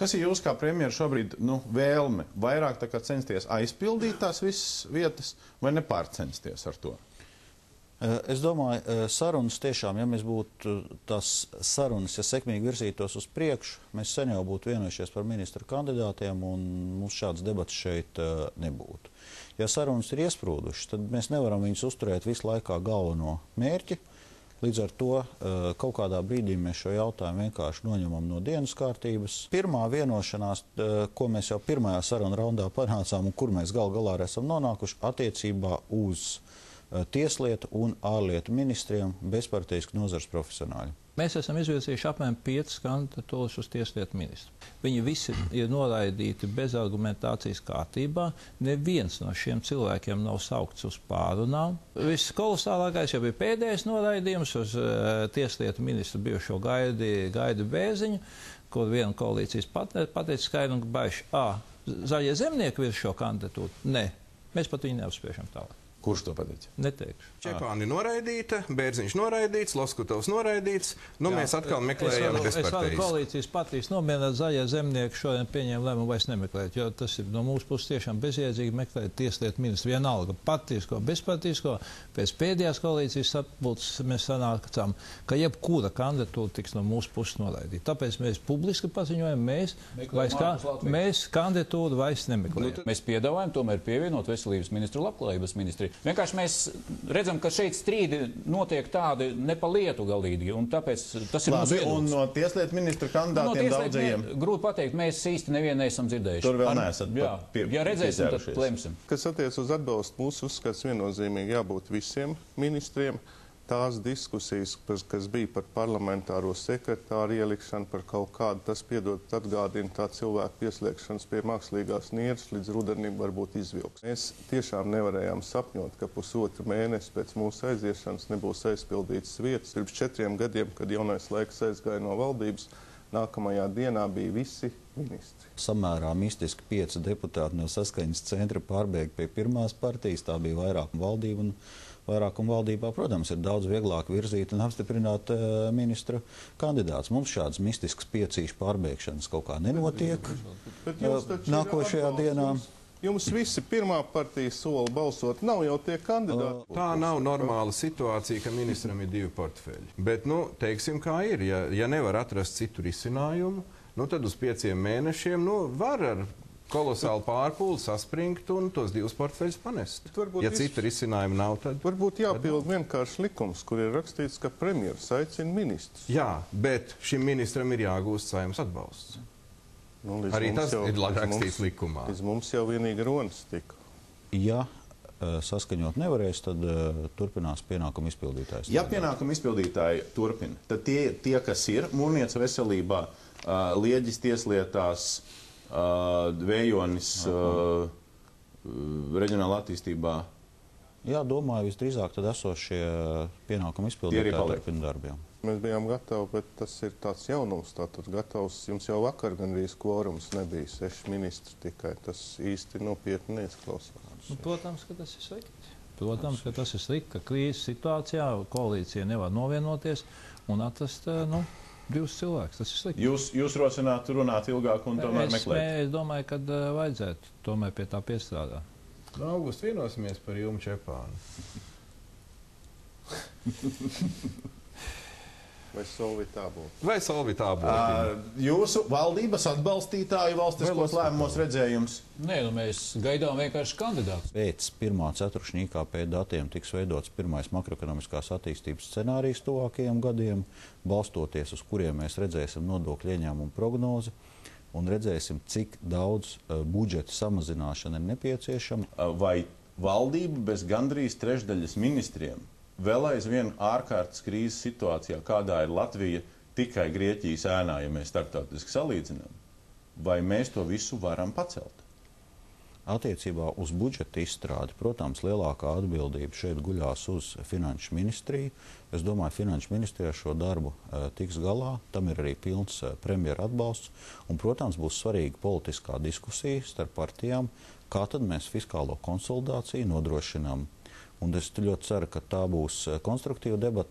Kas ir jūs kā premjeru šobrīd vēlme? Vairāk tā kā censties aizpildīt tās visas vietas vai nepārcensties ar to? Es domāju, sarunas tiešām, ja mēs būtu tās sarunas, ja sekmīgi virzītos uz priekšu, mēs sen jau būtu vienojušies par ministru kandidātiem un mums šāds debats šeit nebūtu. Ja sarunas ir iesprūdušas, tad mēs nevaram viņus uzturēt visu laikā galveno mērķi. Līdz ar to kaut kādā brīdī mēs šo jautājumu vienkārši noņemam no dienas kārtības. Pirmā vienošanās, ko mēs jau pirmajā saruna raundā panācām un kur mēs gal galā esam nonākuši attiecībā uz tieslietu un ārlietu ministriem bezpartijisku nozars profesionāļi. Mēs esam izvirzījuši apmēram 5 kandidatūras uz tieslietu ministru. Viņi visi ir noraidīti bez argumentācijas kārtībā. Neviens no šiem cilvēkiem nav saukts uz pārunām. Viss kolosālākais jau bija pēdējais noraidījums uz tieslietu ministru bijušo Gaidu Bēziņu, kur viena koalīcijas partneri pateica skaidri un gaiši, zaļie zemnieki virs šo kandidatūru. Nē, mēs pat viņu neapspriežam tālāk. Kurš to pateica? Neteikšu. Čepāni noraidīta, Bērziņš noraidīts, Loskutovs noraidīts. Mēs atkal meklējam bezpartijas. Es varu koalīcijas partijas nomierināt, zaļie zemnieki šodien pieņēma lēmumu vairs nemeklēt, jo tas ir no mūsu puses tiešām bezjēdzīgi meklēt tieslietu ministru. Vienalga partijisko, bezpartijisko. Pēc pēdējās koalīcijas sapulces mēs sanācām, ka jebkura kandidatūra tiks no mūsu puses noraidīta. Tāpēc mēs publiski paziņojam, mēs kandidatūru vairs nemeklējam. Mēs piedāvājam tomēr pievienot veselības ministru, labklājības ministri. Vienkārši mēs redzam, ka šeit strīdi notiek tādi ne pa lietu galīgi, un tāpēc tas ir mūsu viedoklis. Un no tieslietu ministra kandidātiem daudzajiem? Grūti pateikt, mēs īsti nevienu neesam dzirdējuši. Tur vēl neesat ja redzēsim, tad lemsim. Kas attiec uz atbalstu, mūsu uzskats viennozīmīgi jābūt visiem ministriem. Tās diskusijas, kas bija par parlamentāro sekretāru ielikšanu, par kaut kādu, tas atgādina tā cilvēku pieslēgšanas pie mākslīgās nieras, līdz rudenim varbūt izvilks. Mēs tiešām nevarējām sapņot, ka pusotru mēnesi pēc mūsu aiziešanas nebūs aizpildītas vietas. Pirms 4 gadiem, kad jaunais laiks aizgāja no valdības, nākamajā dienā bija visi ministri. Samērā mistiski 5 deputāti no Saskaņas centra pārbēga pie pirmās partijas, tā bija vairākuma valdība, un vairākuma valdībā, protams, ir daudz vieglāk virzīt un apstiprināt ministra kandidāts. Mums šādas mistiskas 5 pārbēgšanas kaut kā nenotiek nākošajā dienā. Jums visi pirmā partija sola balsot, nav jau tie kandidāti. Tā nav normāla situācija, ka ministram ir 2 portfeļi. Bet, teiksim, kā ir, ja nevar atrast citu risinājumu, tad uz 5 mēnešiem, var ar kolosāli pārpūli saspringt un tos 2 portfeļus panest. Ja citu risinājumu nav, tad... Varbūt jāpild vienkārši likums, kur ir rakstīts, ka premjeras aicina ministrs. Jā, bet šim ministram ir jāgūst Saeimas atbalsts. Arī tas ir rakstīts likumā. Līdz mums jau vienīgi runas tika. Ja saskaņot nevarēs, tad turpinās pienākumu izpildītājs. Ja pienākumu izpildītāji turpina, tad tie kas ir Mūrnieca veselībā, Lieģis tieslietās, Vējonis reģionāla attīstībā. Jā, domāju, visdrīzāk tad esošie pienākumu izpildītāji turpina darbiem. Mēs bijām gatavi, bet tas ir tāds jaunums, tātad gatavs. Jums jau vakar gandrīz kvorums nebija, 6 ministri tikai. Tas īsti nopietni neizklausās. Protams, ka tas ir slikti. Protams, ka tas ir slikti, ka krīzes situācijā koalīcija nevar novienoties un atrast, 2 cilvēkus. Tas ir slikti. Jūs rosinātu runāt ilgāk un tomēr meklēt? Es domāju, ka vajadzētu tomēr pie tā piestrādāt. August vienosimies par Ilmu Čepānu. Vai Solvitā būtu? Jūsu valdības atbalstītāju valstiskos lēmumos redzējums? Nē, mēs gaidām vienkārši kandidātus. Pēc 1. ceturkšņa IKP datiem tiks veidots pirmais makroekonomiskās attīstības scenārijs tuvākajiem gadiem, balstoties uz kuriem mēs redzēsim nodokļu ieņēmumu prognozi un redzēsim, cik daudz budžeta samazināšana ir nepieciešama. Vai valdība bez gandrīz trešdaļas ministriem vēl aizvien ārkārtas krīzes situācijā, kādā ir Latvija, tikai Grieķijas ēnā, ja mēs starptautiski salīdzinām, vai mēs to visu varam pacelt? Attiecībā uz budžeta izstrādi, protams, lielākā atbildība šeit guļās uz Finanšu ministriju. Es domāju, Finanšu ministrijā šo darbu tiks galā, tam ir arī pilns premjera atbalsts, un, protams, būs svarīga politiskā diskusija starp partijām, kā tad mēs fiskālo konsolidāciju nodrošinām. Un es ļoti ceru, ka tā būs konstruktīva debata,